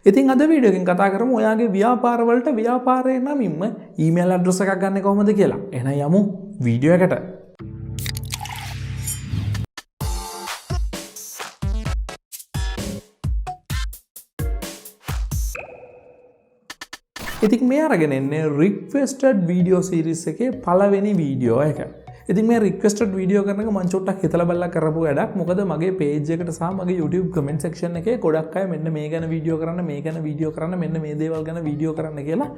ඉතින් අද වීඩියෝ එකෙන් කතා කරමු ඔයාගේ ව්‍යාපාර වලට ව්‍යාපාරේ නමින්ම ඊමේල් ඇඩ්‍රස් එකක් ගන්න කොහොමද කියලා. එහෙනම් යමු වීඩියෝ එකට. ඉතින් මේ අරගෙන එන්නේ requested video series එකේ පළවෙනි වීඩියෝ එක. ඉතින් මේ requested video කරන එක මම චුට්ටක් හිතලා බලලා කරපු වැඩක්. මොකද මගේ page එකට සහ මගේ YouTube comment section එකේ ගොඩක් අය මෙන්න මේ ගැන වීඩියෝ කරන්න, මේ ගැන වීඩියෝ කරන්න, මෙන්න මේ දේවල් ගැන වීඩියෝ කරන්න කියලා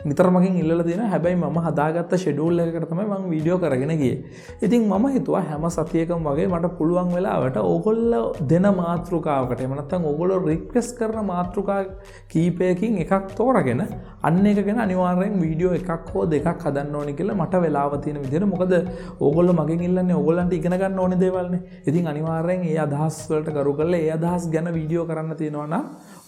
නිතර මගෙන් ඉල්ලලා තියෙනවා. හැබැයි මම හදාගත්ත schedule එකකට තමයි මම වීඩියෝ කරගෙන ගියේ. ඉතින් මම හිතුවා හැම සතියකම වගේ මට පුළුවන් වෙලාවට ඕගොල්ලෝ දෙන මාතෘකාවකට එහෙම නැත්නම් ඕගොල්ලෝ request කරන මාතෘකා කීපයකින් එකක් තෝරාගෙන අන්න එක ගැන අනිවාර්යෙන් වීඩියෝ එකක් හෝ දෙකක් හදන්න ඕනේ කියලා මට වෙලාව තියෙන විදිහට. මොකද ඕගොල්ලෝ මගෙන් ඉල්ලන්නේ ඕගොල්ලන්ට ඉගෙන ගන්න ඕනේ දේවල්නේ. ඉතින් අනිවාර්යෙන් ඒ අදහස් වලට කරු කරලා ඒ අදහස් ගැන වීඩියෝ කරන්න තියෙනවා නම්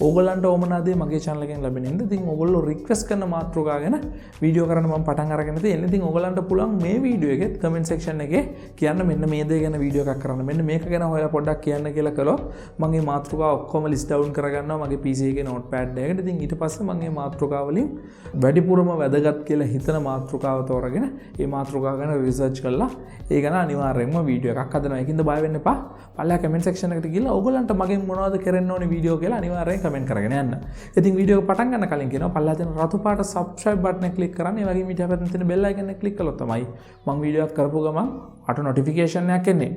ඕගොල්ලන්ට ඕමනා දේ මගේ channel එකෙන් ලැබෙනින්ද. ඉතින් ඕගොල්ලෝ රික්වෙස්ට් කරන මාතෘකා ගැන වීඩියෝ කරන්න මම පටන් අරගෙන තියෙනවා. ඉතින් ඕගොල්ලන්ට පුළුවන් මේ වීඩියෝ එකේ comment section එකේ කියන්න මෙන්න මේ දේ ගැන වීඩියෝ එකක් කරන්න. මෙන්න මේක ගැන හොයලා පොඩ්ඩක් කියන්න කියලා කළොත් මම මේ මාතෘකා ඔක්කොම list down කරගන්නවා මගේ PC එකේ notepad එකකට. ඉතින් ඊට පස්සේ මම මේ මාතෘකා වලින් වැඩිපුරම වැදගත් කියලා හිතන මාතෘකාව තෝරගෙන මේ මාතෘකාව ගැන රිසර්ච් කරලා ඒ ගැන අනිවාර්යයෙන්ම වීඩියෝ එකක් හදනවා. ඒකින්ද බය වෙන්න එපා. පල්ලා කමෙන්ට් සෙක්ෂන් එකට ගිහලා ඕගොල්ලන්ට මගෙන් මොනවද කරන්න ඕනේ වීඩියෝ කියලා අනිවාර්යයෙන් කමෙන්ට් කරගෙන යන්න. ඉතින් වීඩියෝ එක පටන් ගන්න කලින් කියනවා පල්ලා තියෙන රතු පාට subscribe button එක click කරන්න. ඒ වගේම ඊට පැත්තෙන් තියෙන bell icon එක click කළොත් තමයි මම වීඩියෝ එකක් කරපු ගමන් අට notification එකක් එන්නේ.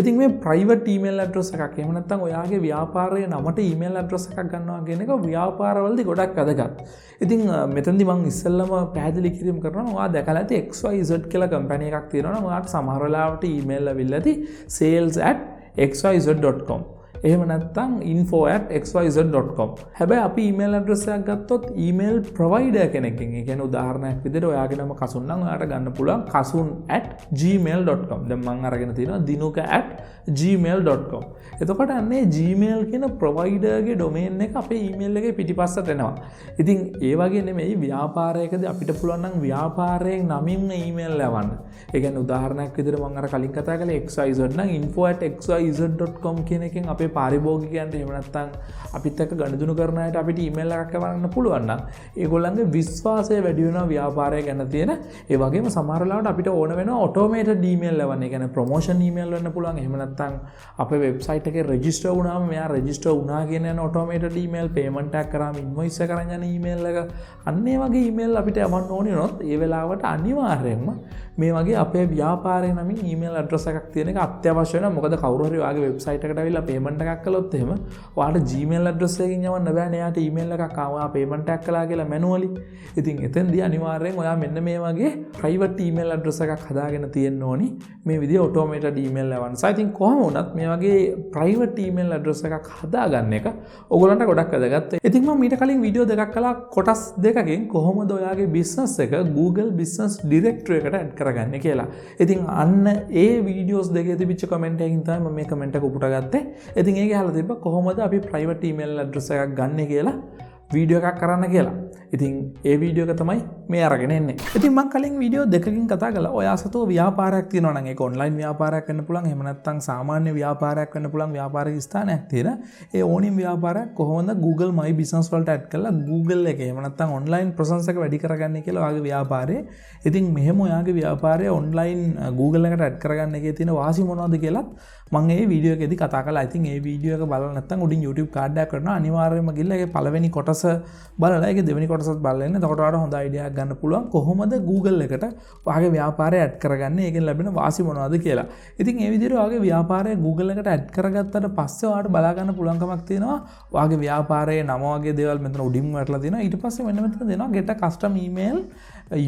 ඉතින් මේ private email address එකක් එහෙම නැත්නම් ඔයාගේ ව්‍යාපාරයේ නමට email address එකක් ගන්නවා කියන එක ව්‍යාපාරවලදී ගොඩක් වැදගත්. ඉතින් මෙතනදී මම ඉස්සෙල්ලම පැහැදිලි කිරීම කරනවා ඔයා දැකලා ඇති XYZ කියලා කම්පැනි එකක් තියෙනවා නම් ඔයාට සමහර වෙලාවට email ඇවිල්ලා ඇති sales@xyz.com එහෙම නැත්නම් info@xyz.com. හැබැයි අපි email address එකක් ගත්තොත් email provider කෙනෙක්ගෙන්, ඒ කියන්නේ උදාහරණයක් විදිහට ඔයාගේ නම කසුන් නම් ඔයාට ගන්න පුළුවන් kasun@gmail.com. දැන් මම අරගෙන තියෙනවා dinuka@gmail.com. එතකොට අන්නේ Gmail කියන provider ගේ domain එක අපේ email එකේ පිටිපස්සට එනවා. ඉතින් ඒ වගේ නෙමෙයි ව්‍යාපාරයකදී අපිට පුළුවන් නම් ව්‍යාපාරයෙන් නමින් email යවන්න. ඒ කියන්නේ උදාහරණයක් විදිහට මම අර කලින් කතා කළේ xyz නම් info@xyz.com කියන එකෙන් අපේ පාරිභෝගිකයන්ට එහෙම නැත්නම් අපිත් එක්ක ගනුදෙනු කරන අයට අපිට ඊමේල් එකක් යවන්න පුළුවන් නම් ඒගොල්ලන්ගේ විශ්වාසය වැඩි වෙනවා ව්‍යාපාරය ගැන තියෙන. ඒ වගේම සමහර වෙලාවට අපිට ඕන වෙනවා ඔටෝමේටඩ් ඊමේල් යවන්න. ඒ කියන්නේ ප්‍රොමෝෂන් ඊමේල් වෙන්න පුළුවන්. එහෙම නැත්නම් අපේ වෙබ්සයිට් එකේ රෙජිස්ටර් වුණාම මෙයා රෙජිස්ටර් වුණා කියන යන ඔටෝමේටඩ් ඊමේල්, පේමන්ට් එකක් කරාම ඉන්වොයිස් එක කරන් යන ඊමේල් එක අන්න ඒ වගේ ඊමේල් අපිට යවන්න ඕනේ නොත් ඒ වෙලාවට අනිවාර්යයෙන්ම මේ වගේ අපේ ව්‍යාපාරයේ නමින් ඊමේල් ඇඩ්‍රස් එකක් තියෙන එක අත්‍යවශ්‍ය වෙනවා. මොකද කවුරු හරි ඔයාගේ වෙබ්සයිට් එකට ඇවිල්ලා පේමන්ට් එකක් කළොත් එහෙම ඔයාලට Gmail ඇඩ්‍රස් එකකින් යවන්න බෑනේ. එයාට ඊමේල් එකක් ආවා පේමන්ට් එකක් කළා කියලා මැනුවලි. ඉතින් එතෙන්දී අනිවාර්යෙන් ඔයා මෙන්න මේ වගේ ප්‍රයිවට් ඊමේල් ඇඩ්‍රස් එකක් හදාගෙන තියෙන්න ඕනි. මේ විදිහේ ඔටෝමේටඩ් ඊමේල් යවන්න. ඉතින් කොහොම වුණත් මේ වගේ ප්‍රයිවට් ඊමේල් ඇඩ්‍රස් එකක් හදාගන්න එක ඔයගොල්ලන්ට ගොඩක් වැදගත්. ඉතින් මම ඊට කලින් වීඩියෝ දෙකක් කළා කොටස් දෙකකින් කොහොමද ඔයාගේ බිස්නස් එක Google Business Directory එකට ඇඩ් කරගන්නේ කියලා. ඉතින් අන්න ඒ වීඩියෝස් දෙකේ තිබිච්ච කමෙන්ට් එකකින් තමයි මම මේ කමෙන්ට් එක උපුටාගත්තේ. ඉතින් ඒක අහලා තිබ්බා කොහොමද අපි ප්‍රයිවට් ඊමේල් ඇඩ්‍රස් එකක් ගන්න කියලා වීඩියෝ එකක් කරන්න කියලා. ඉතින් ඒ වීඩියෝ එක තමයි මේ අරගෙන එන්නේ. ඉතින් මම කලින් වීඩියෝ දෙකකින් කතා කළා. ඔයා සතෝ ව්‍යාපාරයක් තියෙනවා නම් ඒක ඔන්ලයින් ව්‍යාපාරයක් වෙන්න පුළුවන්. එහෙම නැත්නම් සාමාන්‍ය ව්‍යාපාරයක් වෙන්න පුළුවන්. ව්‍යාපාරික ස්ථානයක් තියෙන. ඒ ඕනින් ව්‍යාපාරයක් කොහොමද Google My Business වලට ඇඩ් කරලා Google එකේ එහෙම නැත්නම් ඔන්ලයින් ප්‍රසන්ස් එක වැඩි කරගන්නේ කියලා ඔයාගේ ව්‍යාපාරේ. ඉතින් මෙහෙම ඔයාගේ ව්‍යාපාරය ඔන්ලයින් Google එකට ඇඩ් කරගන්න එකේ තියෙන වාසි මොනවද කියලාත් මම මේ වීඩියෝ එකේදී කතා කළා. ඉතින් මේ වීඩියෝ එක බලලා නැත්නම් උඩින් YouTube කාඩ් එකක් කරනවා. අනිවාර්යයෙන්ම ගිහලා ඒකේ පළවෙනි කොටස බලලා ඒකේ දෙවෙනි කොටසත් බලලා ඉන්න. එතකොට ඔයාලට හොඳ අයිඩියා එකක් ගන්න පුළුවන් කොහොමද Google එකට ඔයාගේ ව්‍යාපාරය ඇඩ් කරගන්නේ, ඒකෙන් ලැබෙන වාසි මොනවද කියලා. ඉතින් මේ විදිහට ඔයාගේ ව්යාපාරය Google එකට ඇඩ් කරගත්තට පස්සේ ඔයාලට බලා ගන්න පුළුවන්කමක් තියෙනවා. ඔයාගේ ව්‍යාපාරයේ නම වගේ දේවල් මෙතන උඩින් වැටලා තියෙනවා. ඊට පස්සේ මෙන්න මෙතන දෙනවා get a custom email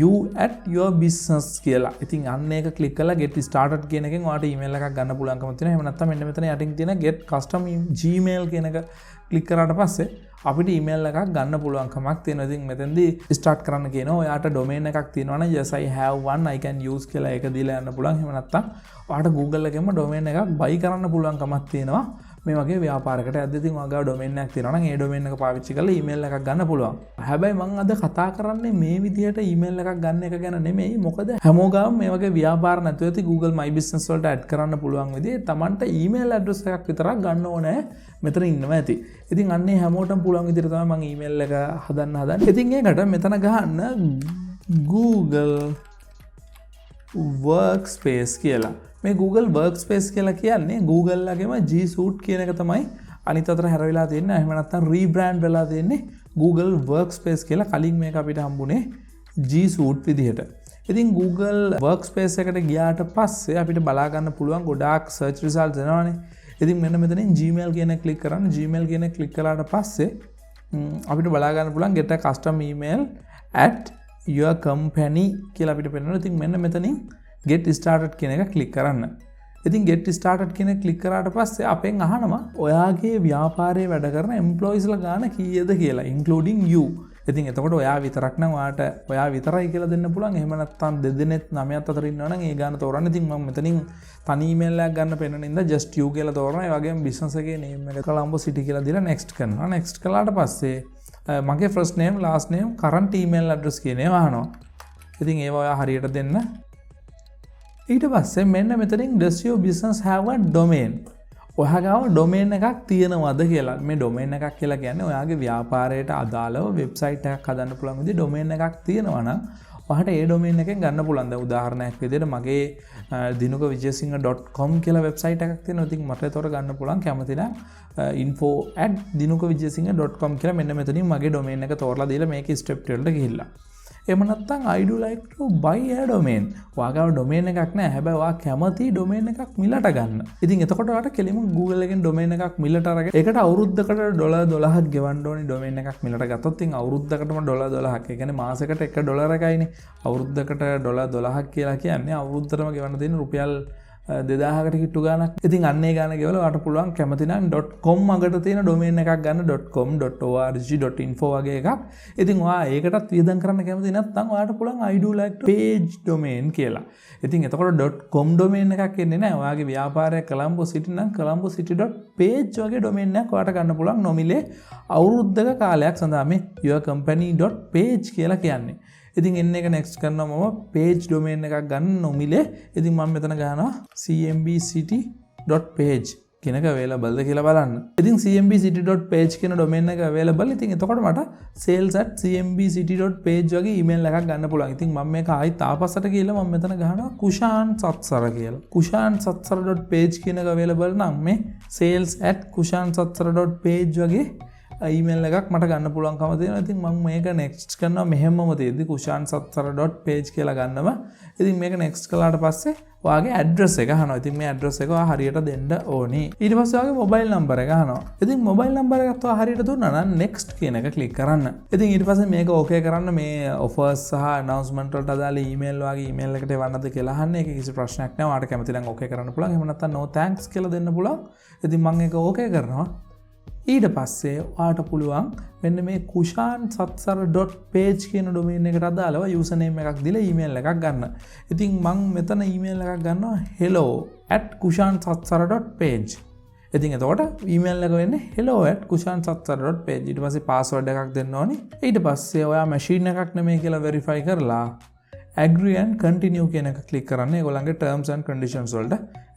you at your business කියලා. ඉතින් අන්න ඒක ක්ලික් කරලා get started කියන එකෙන් ඔයාලට ඊමේල් එකක් ගන්න පුළුවන්කම තියෙනවා. එහෙම නැත්නම් මෙන්න මෙතන යටින් තියෙන get custom Gmail කියන එක ක්ලික් කරාට පස්සේ අපිට ඊමේල් එකක් ගන්න පුළුවන්කමක් තියෙනවා. ඉතින් මෙතෙන්දී ස්ටාර්ට් කරන්න කියනවා. ඔයාට ඩොමේන් එකක් තියෙනවා නම් yes I have one I can use කියලා ඒක දීලා යන්න පුළුවන්. එහෙම නැත්නම් ඔයාට Google එකෙන්ම ඩොමේන් එකක් buy කරන්න පුළුවන්කමක් තියෙනවා. මේ වගේ ව්‍යාපාරයකට යද්දී ඉතින් ඔයාගේ ඩොමේන් එකක් තියෙනවා නම් ඒ ඩොමේන් එක පාවිච්චි කරලා ඊමේල් එකක් ගන්න පුළුවන්. හැබැයි මම අද කතා කරන්නේ මේ විදිහට ඊමේල් එකක් ගන්න එක ගැන නෙමෙයි. මොකද හැමෝගම මේ වගේ ව්‍යාපාර නැතුව ඇති Google My Business වලට ඇඩ් කරන්න පුළුවන් විදිහේ Tamanට ඊමේල් ඇඩ්‍රස් එකක් විතරක් ගන්න ඕනේ. මෙතන ඉන්නවා ඇති. ඉතින් අන්නේ හැමෝටම පුළුවන් විදිහට තමයි මම ඊමේල් එක හදන්නේ. ඉතින් ඒකට මෙතන ගහන්න Google Workspace කියලා. මේ Google Workspace කියලා කියන්නේ Google ලගේම G Suite කියන එක තමයි අනිත් අතට හැරවිලා තියෙන්නේ. එහෙම නැත්නම් රීබ්‍රෑන්ඩ් වෙලා තියෙන්නේ Google Workspace කියලා. කලින් මේක අපිට හම්බුනේ G Suite විදිහට. ඉතින් Google Workspace එකට ගියාට පස්සේ අපිට බලා ගන්න පුළුවන් ගොඩාක් search results එනවනේ. ඉතින් මෙන්න මෙතනින් Gmail කියන එක ක්ලික් කරන්න. Gmail කියන එක ක්ලික් කළාට පස්සේ අපිට බලා ගන්න පුළුවන් get a custom email at your company කියලා අපිට පෙන්නනවා. ඉතින් මෙන්න මෙතනින් get started කියන එක ක්ලික් කරන්න. ඉතින් get started කියන එක ක්ලික් කරාට පස්සේ අපෙන් අහනවා ඔයාගේ ව්‍යාපාරයේ වැඩ කරන employeesලා ගාන කීයද කියලා including you. ඉතින් එතකොට ඔයා විතරක් නම් ඔයා විතරයි කියලා දෙන්න පුළුවන්. එහෙම නැත්නම් දෙදෙනෙක් 9ක් අතර ඉන්නවා නම් ඒ ගාන තෝරන්න. ඉතින් මම මෙතනින් තනි email එකක් ගන්න පෙන්නන ඉඳලා just you කියලා තෝරනවා. ඒ වගේම business එකේ name එක Colombo City කියලා දීලා next කරනවා. next කළාට පස්සේ මගේ first name last name current email address කියන ඒවා අහනවා. ඉතින් ඒවා ඔයා හරියට දෙන්න. ඊට පස්සේ මෙන්න මෙතනින් does your business have a domain? ඔයාගාව ඩොමේන් එකක් තියෙනවද කියලා. මේ ඩොමේන් එකක් කියලා කියන්නේ ඔයාගේ ව්‍යාපාරයට අදාළව වෙබ්සයිට් එකක් හදන්න පුළුවන් විදිහේ ඩොමේන් එකක් තියෙනවා නම් ඔයාට ඒ ඩොමේන් එකෙන් ගන්න පුළුවන්. දැන් උදාහරණයක් විදිහට මගේ dinuka.wijesinghe.com කියලා වෙබ්සයිට් එකක් තියෙනවා. ඉතින් මට ඒතොර ගන්න පුළුවන් කැමති නම් info@dinuka.wijesinghe.com කියලා මෙන්න මෙතනින් මගේ ඩොමේන් එක තෝරලා දීලා මේකේ ස්ටෙප් වලට ගිහිල්ලා. එහෙම නැත්නම් I do like to buy a domain. ඔයාගාව ඩොමේන් එකක් නැහැ. හැබැයි ඔයා කැමති ඩොමේන් එකක් මිලට ගන්න. ඉතින් එතකොට ඔයාට කෙලින්ම Google එකෙන් ඩොමේන් එකක් මිලට අරගෙන ඒකට අවුරුද්දකට $12ක් ගෙවන්න ඕනි ඩොමේන් එකක් මිලට ගත්තොත් ඉතින් අවුරුද්දකටම $12ක්. ඒ කියන්නේ මාසෙකට $1 එකයිනේ. අවුරුද්දකට $12ක් කියලා කියන්නේ අවුරුද්දටම ගෙවන්න තියෙන රුපියල් 2000කට කිට්ටු ගානක්. ඉතින් අන්න ඒ ගාන ගෙවලා ඔයාට පුළුවන් කැමති නම් .com අගට තියෙන ඩොමේන් එකක් ගන්න .com .org .info වගේ එකක්. ඉතින් ඔයා ඒකටත් වියදම් කරන්න කැමති නැත්නම් ඔයාට පුළුවන් I do like to page domain කියලා. ඉතින් එතකොට .com ඩොමේන් එකක් එන්නේ නැහැ. ඔයාගේ ව්‍යාපාරය Colombo City නම් colombocity.page වගේ ඩොමේන් එකක් ඔයාට ගන්න පුළුවන් නොමිලේ අවුරුද්දක කාලයක් සඳහා මේ yourcompany.page කියලා කියන්නේ. ඉතින් එන්න එක next කරනවා මම page domain එකක් ගන්න නොමිලේ. ඉතින් මම මෙතන ගන්නවා cmbcity.page කියන එක available ද කියලා බලන්න. ඉතින් cmbcity.page කියන domain එක available. ඉතින් එතකොට මට sales@cmbcity.page වගේ email එකක් ගන්න පුළුවන්. ඉතින් මම මේක ආයෙත් ආපස්සට ගිහලා මම මෙතන ගහනවා kushan satsara කියලා. kushansatsara.page කියන එක available නම් මේ sales@kushansatsara.page වගේ ඊමේල් එකක් මට ගන්න පුළුවන්කම තියෙනවා. ඉතින් මම මේක next කරනවා මෙහෙමම තියෙද්දි kushansatsara.page කියලා ගන්නම. ඉතින් මේක next කළාට පස්සේ ඔයාගේ address එක අහනවා. ඉතින් මේ address එක ඔයා හරියට දෙන්න ඕනේ. ඊට පස්සේ ඔයාගේ mobile number එක අහනවා. ඉතින් mobile number එකත් ඔයා හරියට දුන්නා නම් next කියන එක click කරන්න. ඉතින් ඊට පස්සේ මේක okay කරන්න මේ offers සහ announcement වලට අදාළ email වගේ email එකට එවන්නද කියලා අහන්නේ. ඒක කිසි ප්‍රශ්නයක් නෑ. ඔයාට කැමති නම් okay කරන්න පුළුවන්. එහෙම නැත්නම් no thanks කියලා දෙන්න පුළුවන්. ඉතින් මම ඒක okay කරනවා. ඊට පස්සේ ඔයාට පුළුවන් මෙන්න මේ kushansatsara.page කියන ඩොමේන් එකට අදාළව username එකක් දීලා email එකක් ගන්න. ඉතින් මම මෙතන email එකක් ගන්නවා hello@kushansatsara.page. ඉතින් එතකොට email එක වෙන්නේ hello@kushansatsara.page. ඊට පස්සේ password එකක් දෙන්න ඕනේ. ඊට පස්සේ ඔයා machine එකක් නෙමෙයි කියලා verify කරලා agree and continue කියන එක click කරන්න. ඒගොල්ලන්ගේ terms and conditions වලට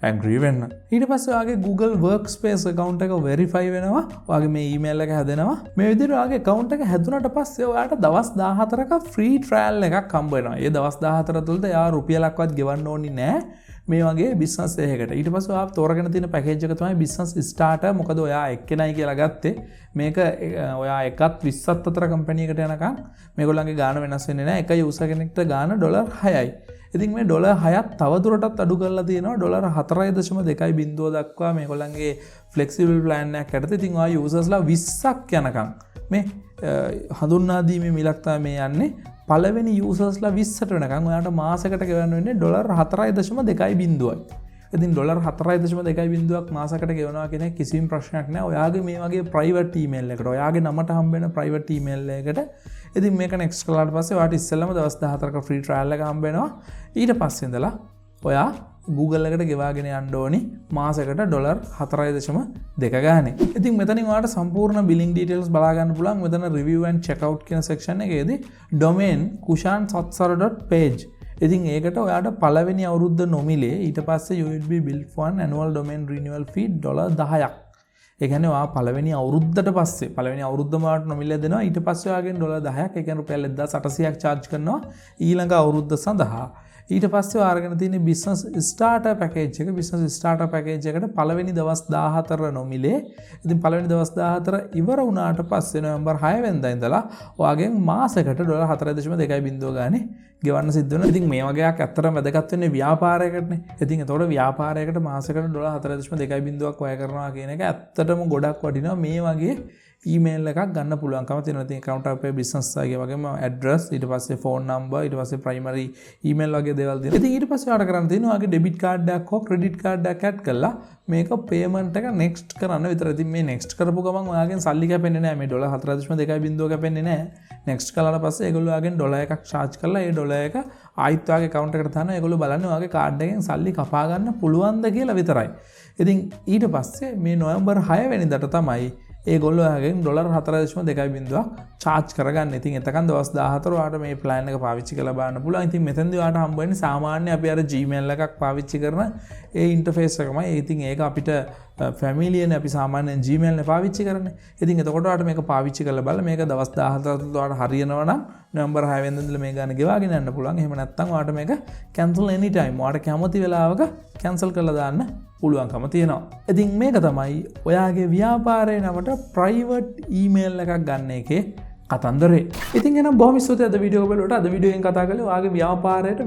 agree වෙන්න. ඊට පස්සේ ඔයාගේ Google Workspace account එක verify වෙනවා. ඔයාගේ මේ email එක හැදෙනවා. මේ විදිහට ඔයාගේ account එක හැදුනට පස්සේ ඔයාට දවස් 14ක free trial එකක් හම්බ වෙනවා. ඒ දවස් 14 තුළද යා රුපියලක්වත් ගෙවන්න ඕනේ නැහැ. මේ වගේ business එකකට. ඊට පස්සේ ඔයා තෝරගෙන තියෙන package එක තමයි business starter. මොකද ඔයා එක්කෙනයි කියලා ගත්තේ. මේක ඔයා එකත් 20ත් අතර company එකට යනකම් මේගොල්ලන්ගේ ගාණ වෙනස් වෙන්නේ නැහැ. එක user කෙනෙක්ට ගාණ $6යි. ඉතින් මේ $6ක් තවදුරටත් අඩු කරලා තියෙනවා $4.2 දක්වා මේගොල්ලන්ගේ flexible plan එකක් යටතේ. ඉතින් ඔයා usersලා 20ක් යනකම් මේ හඳුන්වා දීමේ මිලක් තමයි මේ යන්නේ. පළවෙනි usersලා 20ට වෙනකම් ඔයාට මාසයකට ගෙවන්න වෙන්නේ $4.2යි. ඉතින් $4.2ක් මාසයකට ගෙවනවා කියන එක කිසිම ප්‍රශ්නයක් නෑ. ඔයාගේ මේ වගේ private email එකකට ඔයාගේ නමට හම්බ වෙන private email එකකට ඉතින් මේක next කළාට පස්සේ ඔයාට ඉස්සෙල්ලම දවස් 14ක free trial එක හම්බ වෙනවා. ඊට පස්සේ ඉඳලා ඔයා Google එකට ගෙවාගෙන යන්න ඕනි මාසෙකට $4.2 ගානේ. ඉතින් මෙතනින් ඔයාලට සම්පූර්ණ billing details බලා ගන්න පුළුවන්. මෙතන review and checkout කියන section එකේදී domain kushansatsara.page. ඉතින් ඒකට ඔයාලට පළවෙනි අවුරුද්ද නොමිලේ ඊට පස්සේ you will be billed for an annual domain renewal fee $10ක්. ඒ කියන්නේ ඔයා පළවෙනි අවුරුද්දට පස්සේ පළවෙනි අවුරුද්දම ඔයාලට නොමිලේ දෙනවා. ඊට පස්සේ ඔයාගෙන් $10ක් ඒ කියන්නේ රුපියල් 1800ක් charge කරනවා ඊළඟ අවුරුද්ද සඳහා. ඊට පස්සේ අරගෙන තියෙන business starter package එක business starter package එකට පළවෙනි දවස් 14 නොමිලේ. ඉතින් පළවෙනි දවස් 14 ඉවර වුණාට පස්සේ නොවැම්බර් 6 වෙනිදා ඉඳලා ඔයාගෙන් මාසෙකට $4.2 ගානේ ගෙවන්න සිද්ධ වෙනවා. ඉතින් මේ වගේ එකක් ඇත්තටම වැදගත් වෙන්නේ ව්‍යාපාරයකටනේ. ඉතින් ඒතකොට ව්‍යාපාරයකට මාසෙකට $4.2 වැය කරනවා කියන එක ඇත්තටම ගොඩක් වටිනවා. මේ වගේ ඊමේල් එකක් ගන්න පුළුවන්කම තියෙනවා. ඉතින් account අපේ business එකේ වගේම address ඊට පස්සේ phone number ඊට පස්සේ primary email වගේ දේවල් දෙනවා. ඉතින් ඊට පස්සේ ඔයාලට කරන්න තියෙනවා ඔයාගේ debit card එකක් හෝ credit card එකක් add කරලා මේක payment එක next කරන්න විතරයි. ඉතින් මේ next කරපු ගමන් ඔයාගෙන් සල්ලි කැපෙන්නේ නැහැ. මේ $4.2 කැපෙන්නේ නැහැ. next කළාට පස්සේ ඒගොල්ලෝ ඔයාගෙන් $1ක් charge කරලා ඒ $1 ආයිත් ඔයාගේ account එකට දානවා. ඒගොල්ලෝ බලන්නේ ඔයාගේ card එකෙන් සල්ලි කපා ගන්න පුළුවන්ද කියලා විතරයි. ඉතින් ඊට පස්සේ මේ නොවැම්බර් 6 වෙනිදාට තමයි ඒගොල්ලෝ ඔයාගෙන් $4.2 charge කරගන්න. ඉතින් එතකන් දවස් 14 ඔයාලට මේ plan එක පාවිච්චි කරලා බලන්න පුළුවන්. ඉතින් මෙතනදී ඔයාලට හම්බ වෙන්නේ සාමාන්‍ය අපි අර Gmail එකක් පාවිච්චි කරන ඒ interface එකමයි. ඉතින් ඒක අපිට familiar අපි සාමාන්‍යයෙන් Gmail නේ පාවිච්චි කරන්නේ. ඉතින් එතකොට ඔයාලට මේක පාවිච්චි කරලා බලලා මේක දවස් 14 ඔයාලට හරියනවා නම් නොවැම්බර් 6 වෙනිදා ඉඳලා මේ ගාන ගෙවාගෙන යන්න පුළුවන්. එහෙම නැත්නම් ඔයාලට මේක cancel anytime ඔයාලට කැමති වෙලාවක cancel කරලා දාන්න පුළුවන්කම තියෙනවා. ඉතින් මේක තමයි ඔයාගේ ව්‍යාපාරයේ නමට private email එකක් ගන්න එකේ කතන්දරේ. ඉතින් එහෙනම් බොහොම ස්තුතියි අද වීඩියෝ එක බලුවට. අද වීඩියෝ එකෙන් කතා කරලා ඔයාගේ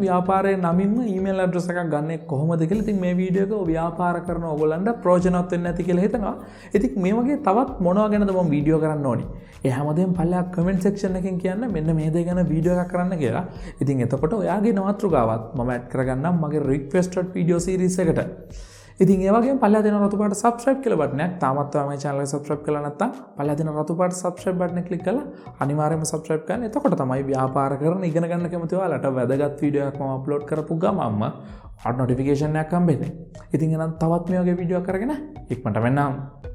ව්‍යාපාරයේ නමින්ම email address එකක් ගන්න එක කොහොමද කියලා. ඉතින් මේ වීඩියෝ එක ව්‍යාපාර කරන ඕගොල්ලන්ට ප්‍රයෝජනවත් වෙන්න ඇති කියලා හිතනවා. ඉතින් මේ වගේ තවත් මොනවා ගැනද මම වීඩියෝ කරන්න ඕනි. ඒ හැමදේම පල්ලෙහා comment section එකෙන් කියන්න මෙන්න මේ දේ ගැන වීඩියෝ එකක් කරන්න කියලා. ඉතින් එතකොට ඔයාගේ මාතෘකාවත් මම add කරගන්නම් මගේ requested video series එකට. ඉතින් ඒ වගේම පල්ලෙහා දෙන රතු පාට subscribe කියලා බටන් එකක් තාමත් ඔයා මේ channel එක subscribe කරලා නැත්නම් පල්ලෙහා දෙන රතු පාට subscribe බටන් එක click කරලා අනිවාර්යයෙන්ම subscribe කරන්න. එතකොට තමයි ව්‍යාපාර කරන ඉගෙන ගන්න කැමති ඔයාලට වැදගත් වීඩියෝ එකක් මම upload කරපු ගමන්ම notification එකක් හම්බෙන්නේ. ඉතින් එහෙනම් තවත් මේ වගේ වීඩියෝ එකක් අරගෙන ඉක්මනට මෙන්නම්.